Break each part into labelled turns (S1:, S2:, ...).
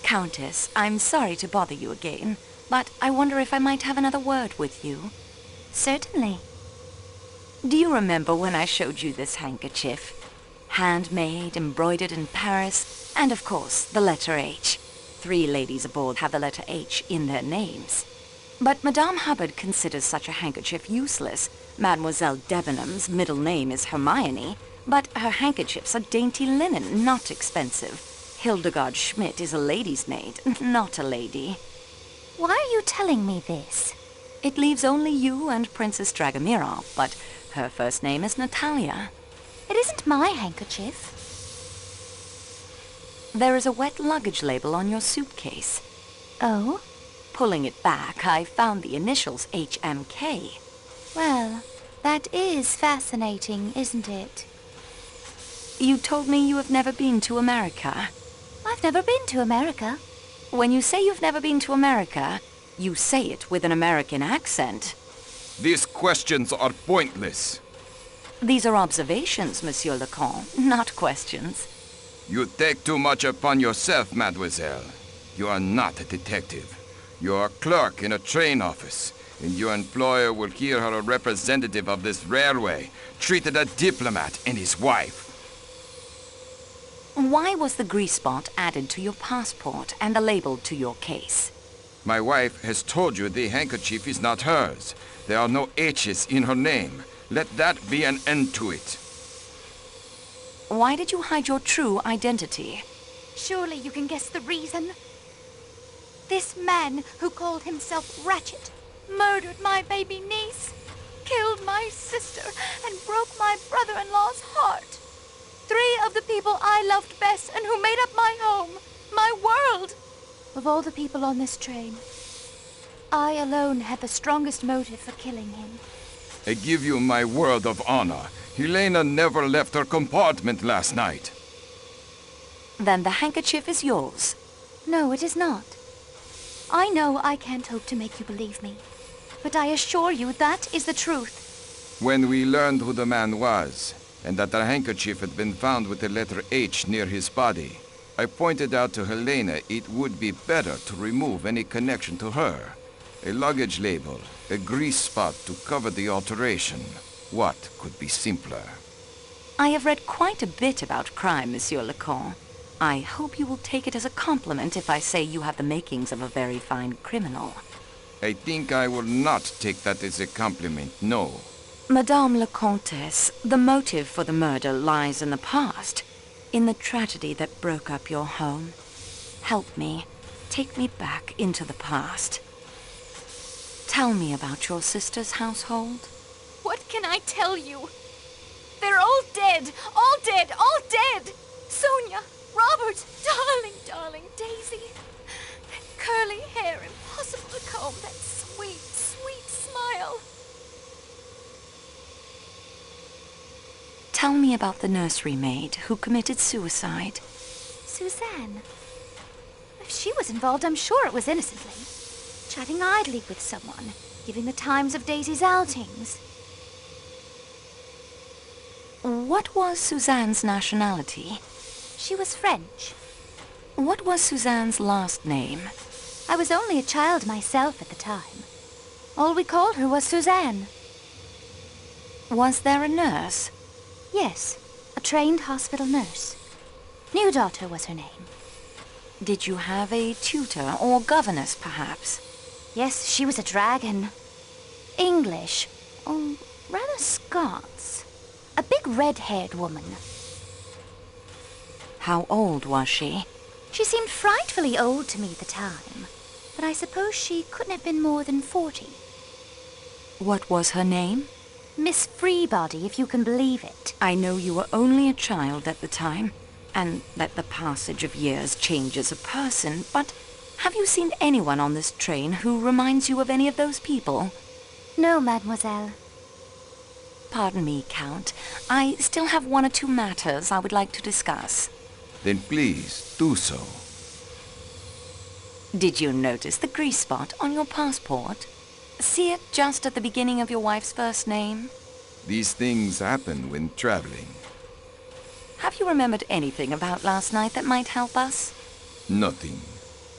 S1: Countess, I'm sorry to bother you again, but I wonder if I might have another word with you.
S2: Certainly.
S1: Do you remember when I showed you this handkerchief? Handmade, embroidered in Paris, and of course, the letter H. 3 ladies aboard have the letter H in their names. But Madame Hubbard considers such a handkerchief useless. Mademoiselle Debenham's middle name is Hermione, but her handkerchiefs are dainty linen, not expensive. Hildegard Schmidt is a lady's maid, not a lady.
S2: Why are you telling me this?
S1: It leaves only you and Princess Dragomirov, but her first name is Natalia.
S2: It isn't my handkerchief.
S1: There is a wet luggage label on your suitcase.
S2: Oh?
S1: Pulling it back, I found the initials HMK.
S2: Well, that is fascinating, isn't it?
S1: You told me you have never been to America.
S2: I've never been to America.
S1: When you say you've never been to America, you say it with an American accent.
S3: These questions are pointless.
S1: These are observations, Monsieur le Comte, not questions.
S3: You take too much upon yourself, mademoiselle. You are not a detective. You are a clerk in a train office, and your employer will hear her a representative of this railway, treated a diplomat and his wife.
S1: Why was the grease spot added to your passport and the label to your case?
S3: My wife has told you the handkerchief is not hers. There are no H's in her name. Let that be an end to it.
S1: Why did you hide your true identity?
S2: Surely you can guess the reason. This man who called himself Ratchet murdered my baby niece, killed my sister, and broke my brother-in-law's heart. 3 of the people I loved best and who made up my home, my world. Of all the people on this train, I alone had the strongest motive for killing him.
S3: I give you my word of honor. Helena never left her compartment last night.
S1: Then the handkerchief is yours.
S2: No, it is not. I know I can't hope to make you believe me, but I assure you that is the truth.
S3: When we learned who the man was, and that the handkerchief had been found with the letter H near his body, I pointed out to Helena it would be better to remove any connection to her. A luggage label, a grease spot to cover the alteration. What could be simpler?
S1: I have read quite a bit about crime, Monsieur le Comte. I hope you will take it as a compliment if I say you have the makings of a very fine criminal.
S3: I think I will not take that as a compliment, no.
S1: Madame la Comtesse, the motive for the murder lies in the past, in the tragedy that broke up your home. Help me. Take me back into the past. Tell me about your sister's household.
S2: What can I tell you? They're all dead! All dead! All dead! Sonia! Robert! Darling, darling Daisy! That curly hair, impossible to comb, that sweet, sweet smile.
S1: Tell me about the nursery maid who committed suicide.
S2: Suzanne. If she was involved, I'm sure it was innocently. Chatting idly with someone, giving the times of Daisy's outings.
S1: What was Suzanne's nationality?
S2: She was French.
S1: What was Suzanne's last name?
S2: I was only a child myself at the time. All we called her was Suzanne.
S1: Was there a nurse?
S2: Yes, a trained hospital nurse. New Daughter was her name.
S1: Did you have a tutor or governess, perhaps?
S2: Yes, she was a dragon. English. Oh, rather Scots. A big red-haired woman.
S1: How old was she?
S2: She seemed frightfully old to me at the time, but I suppose she couldn't have been more than 40.
S1: What was her name?
S2: Miss Freebody, if you can believe it.
S1: I know you were only a child at the time, and that the passage of years changes a person, but have you seen anyone on this train who reminds you of any of those people?
S2: No, mademoiselle.
S1: Pardon me, Count. I still have 1 or 2 matters I would like to discuss.
S3: Then please, do so.
S1: Did you notice the grease spot on your passport? See it just at the beginning of your wife's first name?
S3: These things happen when traveling.
S1: Have you remembered anything about last night that might help us?
S3: Nothing.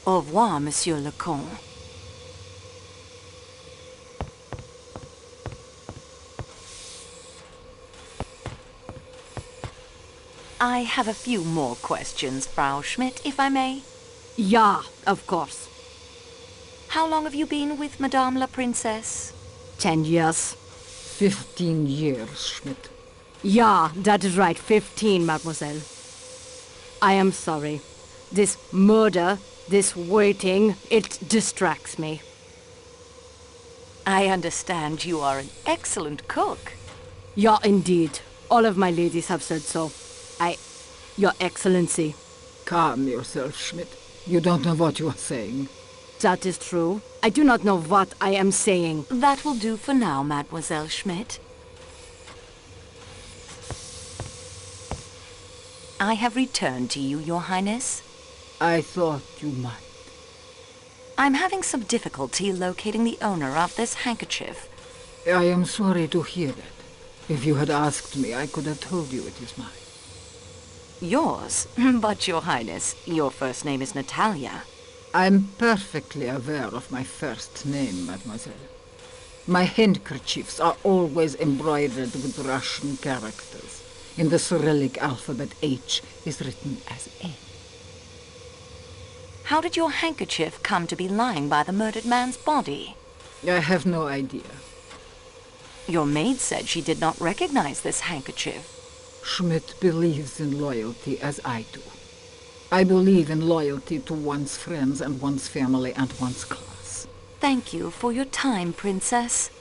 S1: Au revoir, Monsieur le Comte. I have a few more questions, Frau Schmidt, if I may.
S4: Yeah, of course.
S1: How long have you been with Madame la Princesse?
S4: 10 years.
S5: 15 years, Schmidt.
S4: Yeah, that is right. 15, mademoiselle. I am sorry. This murder, this waiting, it distracts me.
S1: I understand you are an excellent cook.
S4: Yeah, indeed. All of my ladies have said so. Your Excellency.
S5: Calm yourself, Schmidt. You don't know what you are saying.
S4: That is true. I do not know what I am saying.
S1: That will do for now, Mademoiselle Schmidt. I have returned to you, Your Highness.
S5: I thought you might.
S1: I'm having some difficulty locating the owner of this handkerchief.
S5: I am sorry to hear that. If you had asked me, I could have told you it is mine.
S1: Yours? But, Your Highness, your first name is Natalia.
S5: I'm perfectly aware of my first name, mademoiselle. My handkerchiefs are always embroidered with Russian characters. In the Cyrillic alphabet, H is written as A.
S1: How did your handkerchief come to be lying by the murdered man's body?
S5: I have no idea.
S1: Your maid said she did not recognize this handkerchief.
S5: Schmidt believes in loyalty as I do. I believe in loyalty to one's friends and one's family and one's class.
S1: Thank you for your time, Princess.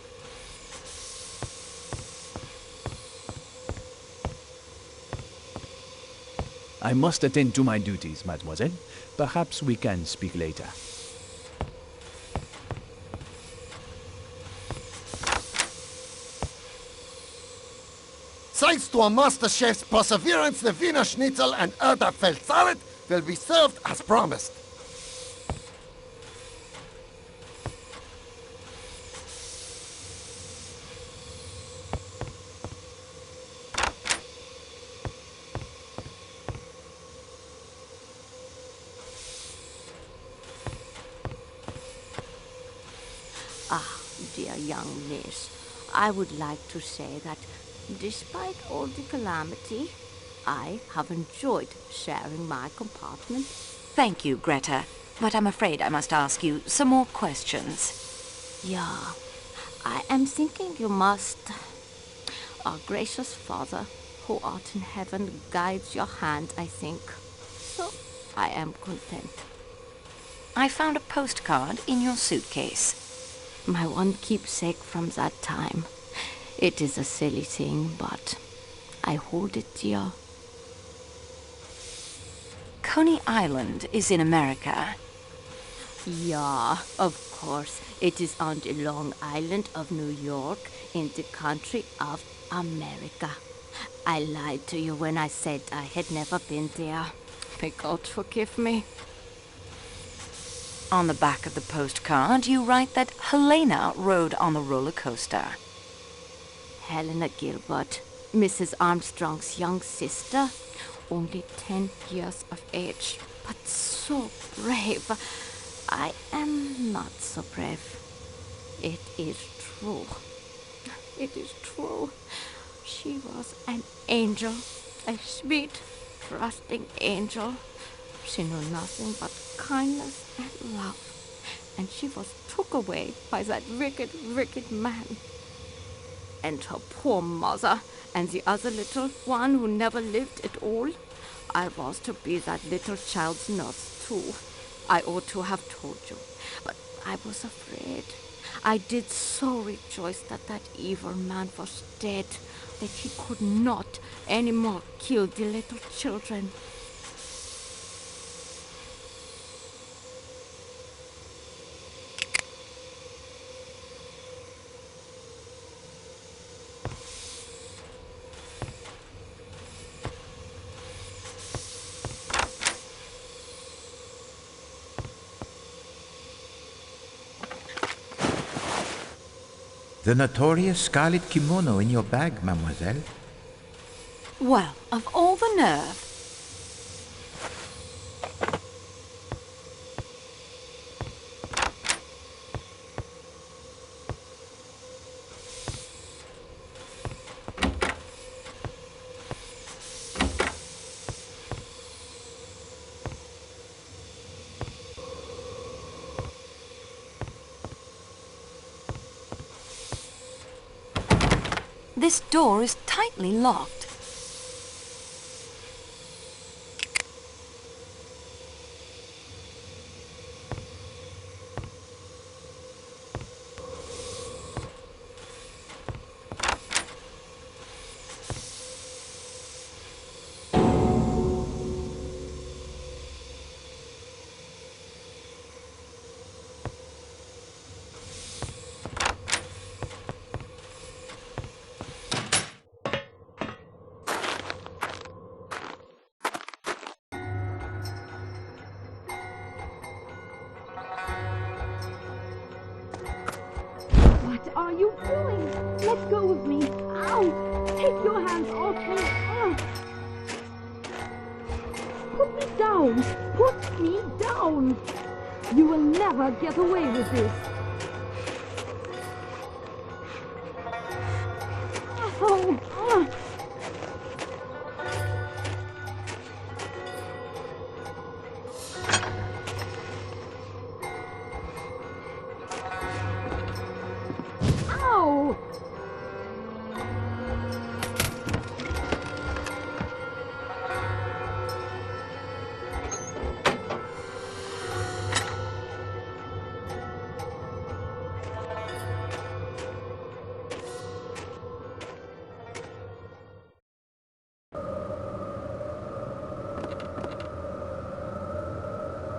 S6: I must attend to my duties, mademoiselle. Perhaps we can speak later.
S7: Thanks to our master chef's perseverance, the Wiener Schnitzel and Erdäpfel salad will be served as promised.
S8: Ah, dear young miss, I would like to say that despite all the calamity, I have enjoyed sharing my compartment.
S1: Thank you, Greta. But I'm afraid I must ask you some more questions.
S8: Yeah, I am thinking you must. Our gracious Father, who art in heaven, guides your hand, I think. So, I am content.
S1: I found a postcard in your suitcase.
S8: My one keepsake from that time. It is a silly thing, but I hold it dear.
S1: Coney Island is in America.
S8: Yeah, of course. It is on the Long Island of New York in the country of America. I lied to you when I said I had never been there. May God forgive me.
S1: On the back of the postcard, you write that Helena rode on the roller coaster.
S8: Helena Gilbert, Mrs. Armstrong's young sister, only 10 years of age, but so brave. I am not so brave. It is true. It is true. She was an angel, a sweet, trusting angel. She knew nothing but kindness and love, and she was took away by that wicked, wicked man. And her poor mother, and the other little one who never lived at all. I was to be that little child's nurse, too. I ought to have told you, but I was afraid. I did so rejoice that that evil man was dead, that he could not any more kill the little children.
S9: The notorious scarlet kimono in your bag, mademoiselle.
S1: Well, of all the nerve. This door is tightly locked.
S10: What are you doing? Let go of me. Ow! Take your hands off me. Put me down. Put me down. You will never get away with this. Oh, Ow!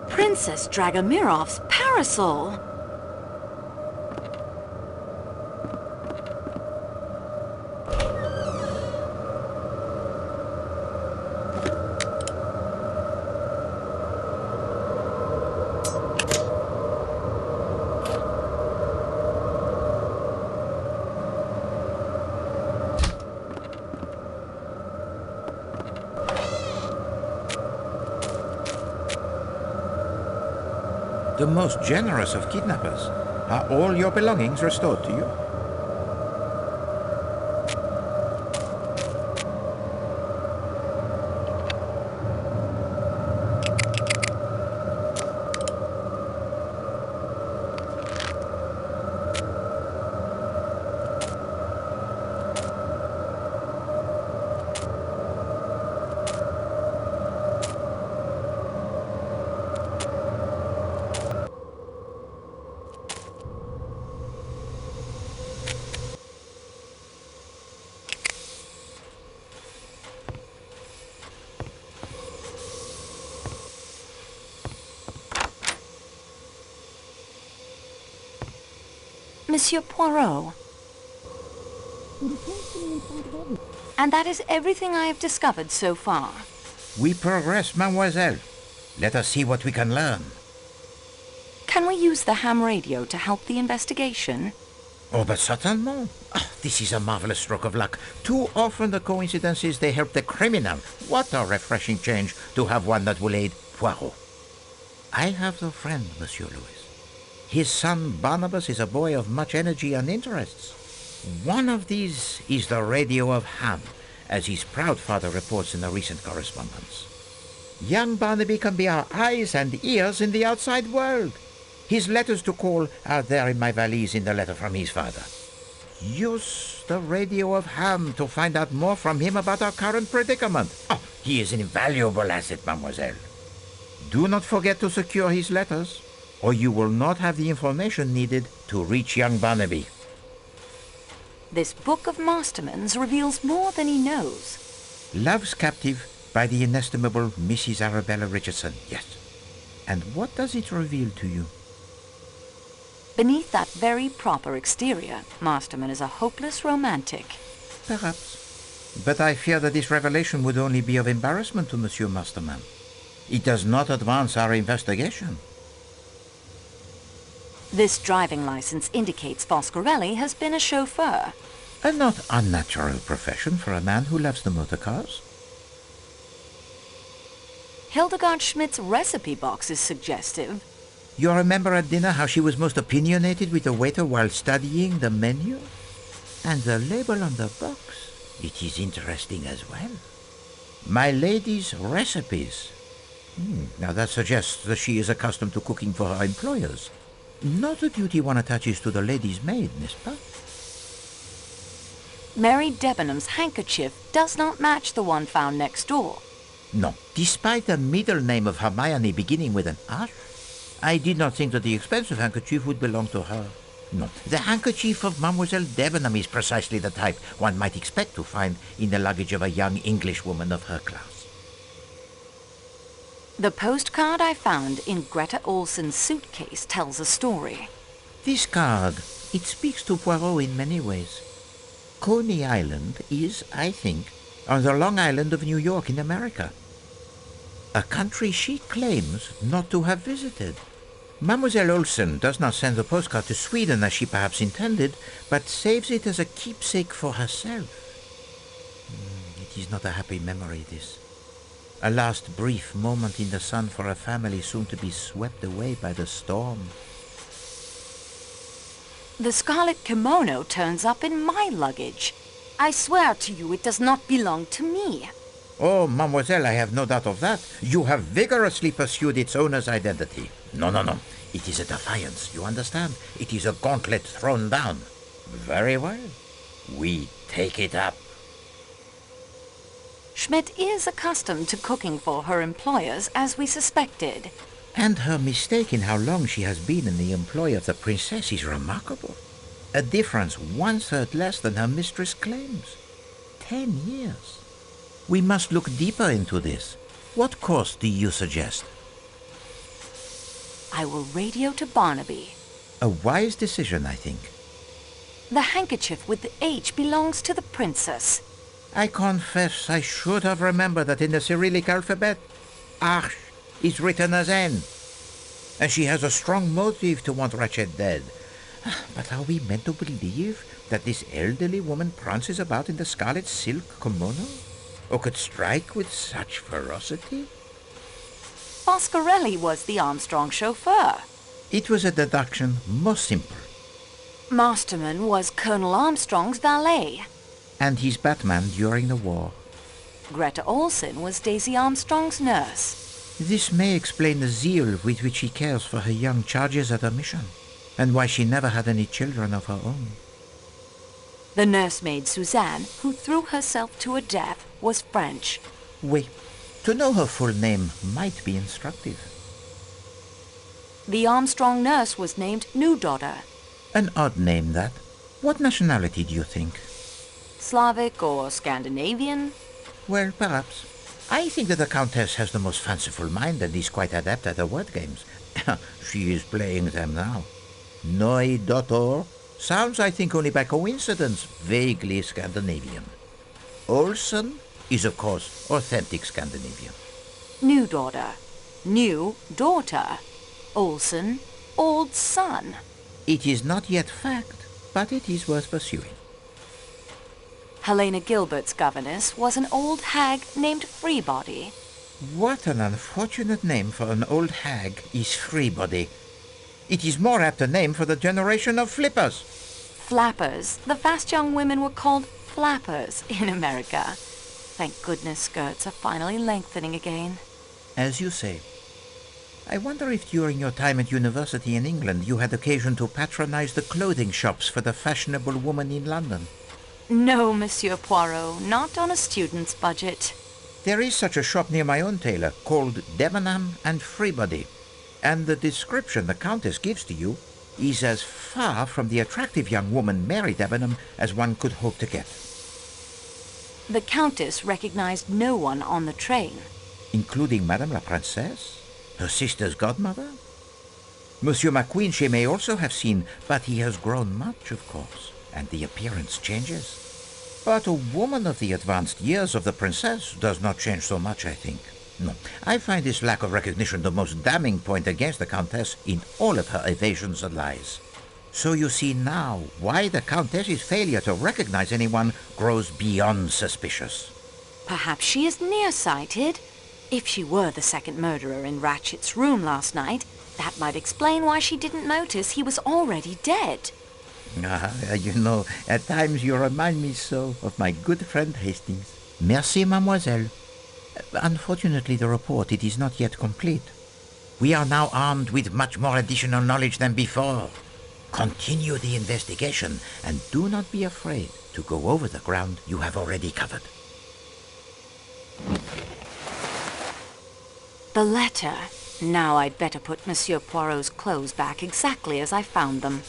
S1: Princess Dragomirov's parasol!
S9: The most generous of kidnappers. Are all your belongings restored to you?
S1: Monsieur Poirot. And that is everything I have discovered so far.
S9: We progress, mademoiselle. Let us see what we can learn.
S1: Can we use the ham radio to help the investigation?
S9: Oh, but certainement. This is a marvelous stroke of luck. Too often the coincidences, they help the criminal. What a refreshing change to have one that will aid Poirot. I have the friend, Monsieur Louis. His son Barnabas is a boy of much energy and interests. One of these is the radio of Ham, as his proud father reports in a recent correspondence. Young Barnaby can be our eyes and ears in the outside world. His letters to call are there in my valise in the letter from his father. Use the radio of Ham to find out more from him about our current predicament. Oh, he is an invaluable asset, mademoiselle. Do not forget to secure his letters, or you will not have the information needed to reach young Barnaby.
S1: This book of Masterman's reveals more than he knows.
S9: Love's Captive by the inestimable Mrs. Arabella Richardson, yes. And what does it reveal to you?
S1: Beneath that very proper exterior, Masterman is a hopeless romantic.
S9: Perhaps. But I fear that this revelation would only be of embarrassment to Monsieur Masterman. It does not advance our investigation.
S1: This driving license indicates Foscarelli has been a chauffeur.
S9: A not unnatural profession for a man who loves the motor cars.
S1: Hildegard Schmidt's recipe box is suggestive.
S9: You remember at dinner how she was most opinionated with the waiter while studying the menu? And the label on the box, it is interesting as well. My lady's recipes. Now that suggests that she is accustomed to cooking for her employers. Not a duty one attaches to the lady's maid, n'est-ce pas?
S1: Mary Debenham's handkerchief does not match the one found next door.
S9: No, despite the middle name of Hermione beginning with an R, I did not think that the expensive handkerchief would belong to her. No, the handkerchief of Mademoiselle Debenham is precisely the type one might expect to find in the luggage of a young Englishwoman of her class.
S1: The postcard I found in Greta Olsen's suitcase tells a story.
S9: This card, it speaks to Poirot in many ways. Coney Island is, I think, on the Long Island of New York in America. A country she claims not to have visited. Mademoiselle Olsen does not send the postcard to Sweden as she perhaps intended, but saves it as a keepsake for herself. It is not a happy memory, this. A last brief moment in the sun for a family soon to be swept away by the storm.
S1: The scarlet kimono turns up in my luggage. I swear to you it does not belong to me.
S9: Oh, mademoiselle, I have no doubt of that. You have vigorously pursued its owner's identity. No. It is a defiance, you understand? It is a gauntlet thrown down. Very well. We take it up.
S1: Schmidt is accustomed to cooking for her employers, as we suspected.
S9: And her mistake in how long she has been in the employ of the princess is remarkable. A difference 1/3 less than her mistress claims. 10 years. We must look deeper into this. What course do you suggest?
S1: I will radio to Barnaby.
S9: A wise decision, I think.
S1: The handkerchief with the H belongs to the princess.
S9: I confess I should have remembered that in the Cyrillic alphabet, Arch is written as N. And she has a strong motive to want Ratchet dead. But are we meant to believe that this elderly woman prances about in the scarlet silk kimono? Or could strike with such ferocity?
S1: Foscarelli was the Armstrong chauffeur.
S9: It was a deduction most simple.
S1: Masterman was Colonel Armstrong's valet.
S9: And his Batman during the war.
S1: Greta Olsen was Daisy Armstrong's nurse.
S9: This may explain the zeal with which she cares for her young charges at her mission, and why she never had any children of her own.
S1: The nursemaid Suzanne, who threw herself to her death, was French.
S9: Wait, to know her full name might be instructive.
S1: The Armstrong nurse was named New Daughter.
S9: An odd name, that. What nationality do you think?
S1: Slavic or Scandinavian?
S9: Well, perhaps. I think that the Countess has the most fanciful mind and is quite adept at the word games. She is playing them now. Noi Daughter sounds, I think, only by coincidence, vaguely Scandinavian. Olsen is, of course, authentic Scandinavian.
S1: New Daughter. New Daughter. Olsen. Old son.
S9: It is not yet fact, but it is worth pursuing.
S1: Helena Gilbert's governess was an old hag named Freebody.
S9: What an unfortunate name for an old hag is Freebody. It is more apt a name for the generation of flippers.
S1: Flappers. The fast young women were called flappers in America. Thank goodness skirts are finally lengthening again.
S9: As you say. I wonder if during your time at university in England you had occasion to patronize the clothing shops for the fashionable woman in London.
S1: No, Monsieur Poirot, not on a student's budget.
S9: There is such a shop near my own tailor called Debenham and Freebody, and the description the Countess gives to you is as far from the attractive young woman Mary Debenham as one could hope to get.
S1: The Countess recognized no one on the train.
S9: Including Madame la Princesse, her sister's godmother? Monsieur McQueen she may also have seen, but he has grown much, of course, and the appearance changes. But a woman of the advanced years of the princess does not change so much, I think. No, I find this lack of recognition the most damning point against the Countess in all of her evasions and lies. So you see now why the Countess's failure to recognize anyone grows beyond suspicious.
S1: Perhaps she is nearsighted. If she were the second murderer in Ratchet's room last night, that might explain why she didn't notice he was already dead.
S9: You know, at times you remind me so of my good friend Hastings. Merci, mademoiselle. Unfortunately, the report, it is not yet complete. We are now armed with much more additional knowledge than before. Continue the investigation and do not be afraid to go over the ground you have already covered.
S1: The letter. Now I'd better put Monsieur Poirot's clothes back exactly as I found them.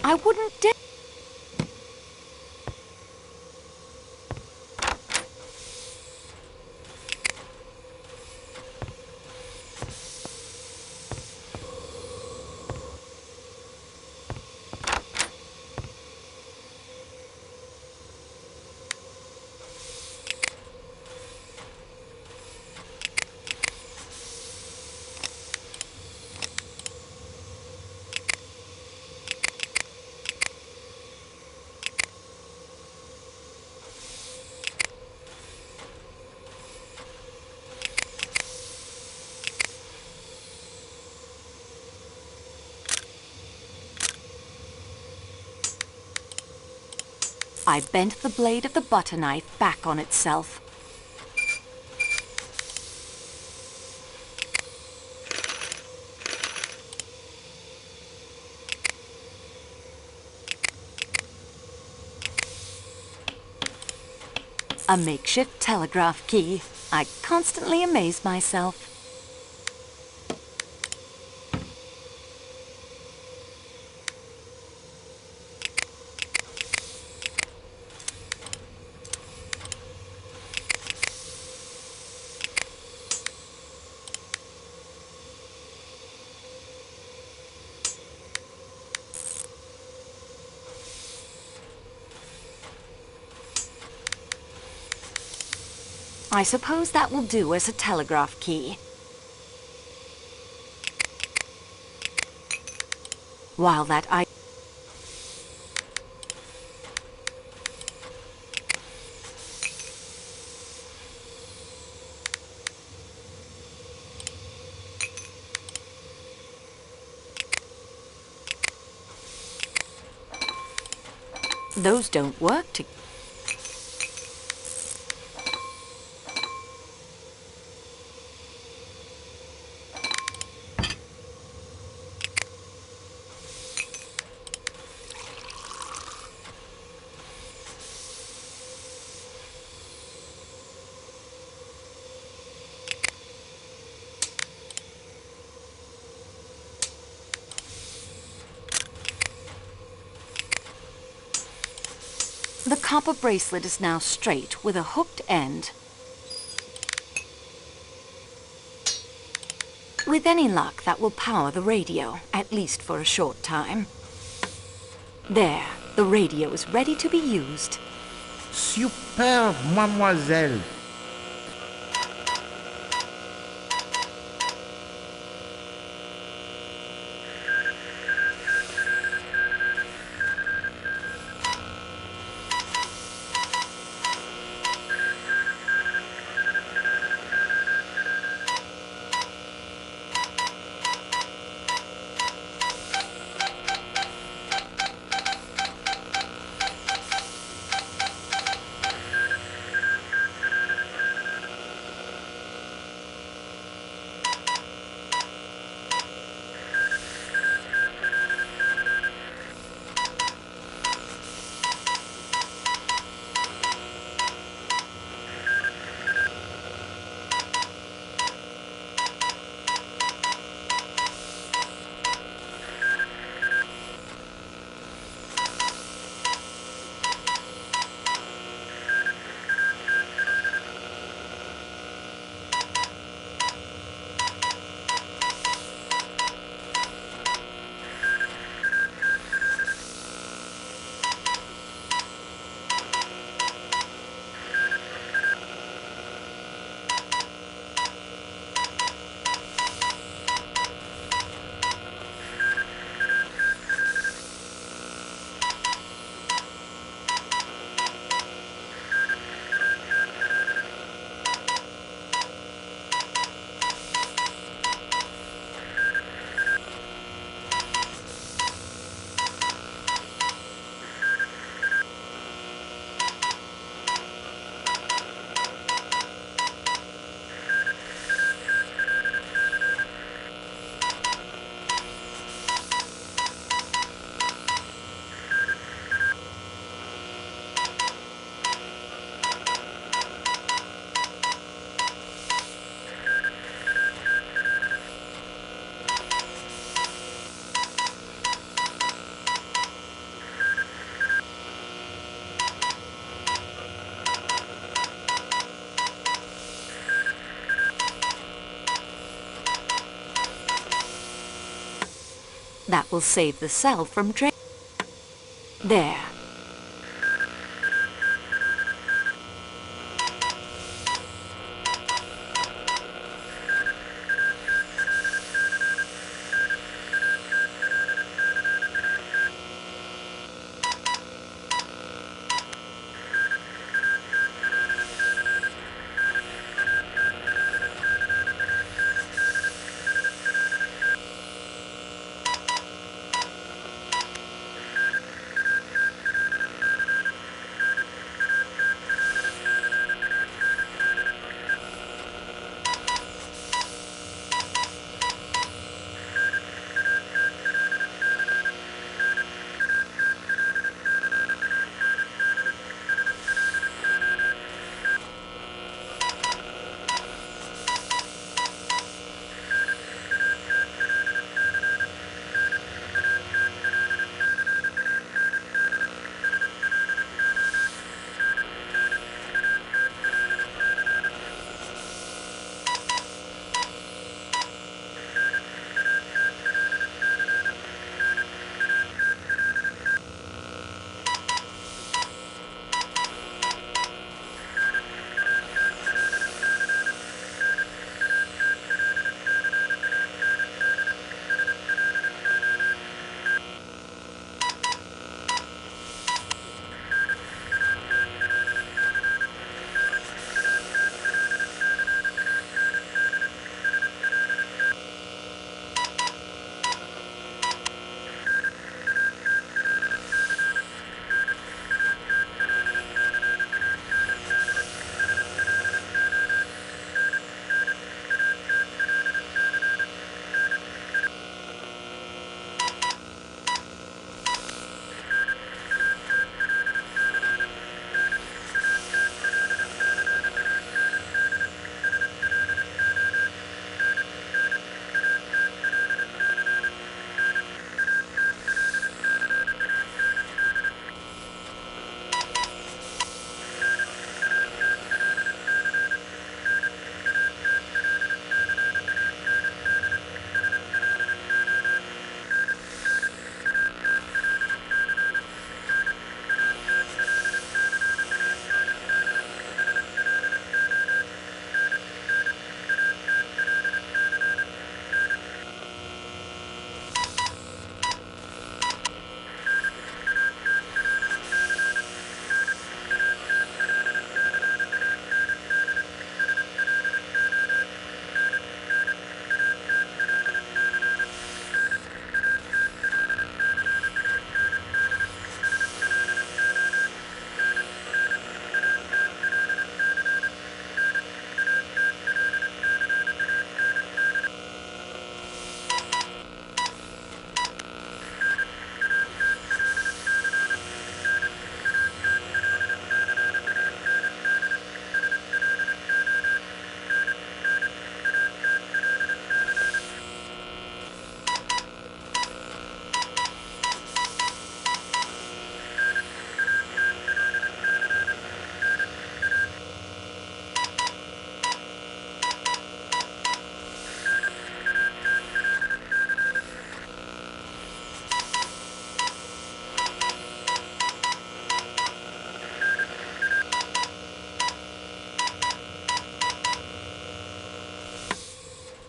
S1: I wouldn't dare... I bent the blade of the butter knife back on itself. A makeshift telegraph key. I constantly amaze myself. I suppose that will do as a telegraph key. While that I... Those don't work together. The copper bracelet is now straight with a hooked end. With any luck, that will power the radio, at least for a short time. There, the radio is ready to be used.
S9: Superb, mademoiselle.
S1: That will save the cell from draining. There.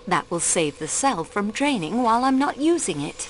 S1: That will save the cell from draining while I'm not using it.